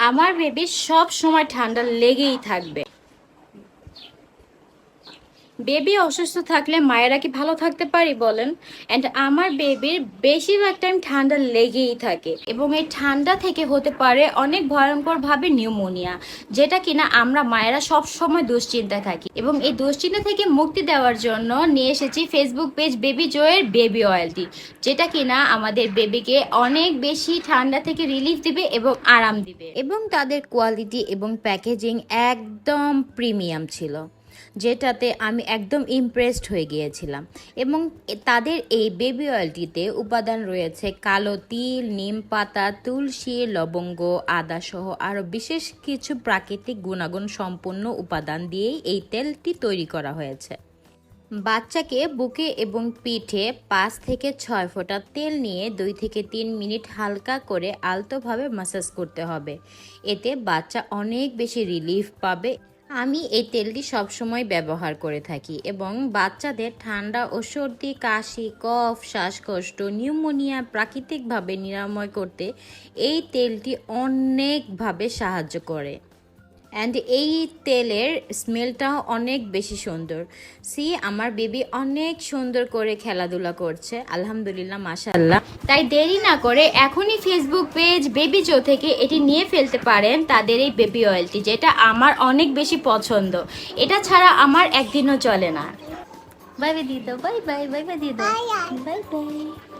আমার বেবি সব সময় ঠান্ডা লেগেই থাকবে। বেবি অসুস্থ থাকলে মায়েরা কি ভালো থাকতে পারি বলেন? অ্যান্ড আমার বেবির বেশিরভাগ টাইম ঠান্ডা লেগেই থাকে, এবং এই ঠান্ডা থেকে হতে পারে অনেক ভয়ঙ্করভাবে নিউমোনিয়া, যেটা কিনা আমরা মায়েরা সব সময় দুশ্চিন্তায় থাকি। এবং এই দুশ্চিন্তা থেকে মুক্তি দেওয়ার জন্য নিয়ে এসেছি ফেসবুক পেজ বেবি জয়ের বেবি অয়েলটি, যেটা কিনা আমাদের বেবিকে অনেক বেশি ঠান্ডা থেকে রিলিফ দিবে এবং আরাম দিবে। এবং তাদের কোয়ালিটি এবং প্যাকেজিং একদম প্রিমিয়াম ছিল, যেটাতে আমি একদম ইমপ্রেসড হয়ে গিয়েছিলাম। এবং তাদের এই বেবি অয়েলটিতে উপাদান রয়েছে কালো তিল, নিম পাতা, তুলসী, লবঙ্গ, আদা সহ আরও বিশেষ কিছু প্রাকৃতিক গুণাগুণ সম্পন্ন উপাদান দিয়েই এই তেলটি তৈরি করা হয়েছে। বাচ্চাকে বুকে এবং পিঠে 5 থেকে 6 ফোঁটা তেল নিয়ে 2 থেকে 3 মিনিট হালকা করে আলতোভাবে ম্যাসাজ করতে হবে। এতে বাচ্চা অনেক বেশি রিলিফ পাবে। আমি এই তেলটি সবসময় ব্যবহার করে থাকি এবং বাচ্চাদের ঠান্ডা ও সর্দি, কাশি, কফ, শ্বাসকষ্ট, নিউমোনিয়া প্রাকৃতিকভাবে নিরাময় করতে এই তেলটি অনেকভাবে সাহায্য করে। অ্যান্ড এই তেলের স্মেলটাও অনেক বেশি সুন্দর। আমার বেবি অনেক সুন্দর করে খেলাধুলা করছে, আলহামদুলিল্লাহ, মাশাআল্লাহ। তাই দেরি না করে এখনই ফেসবুক পেজ বেবি জো থেকে এটি নিয়ে ফেলতে পারেন, তাদের এই বেবি অয়েলটি, যেটা আমার অনেক বেশি পছন্দ। এটা ছাড়া আমার একদিনও চলে না। বাই বাই দিদো, বাই বাই, বাই বাই দিদো, বাই বাই।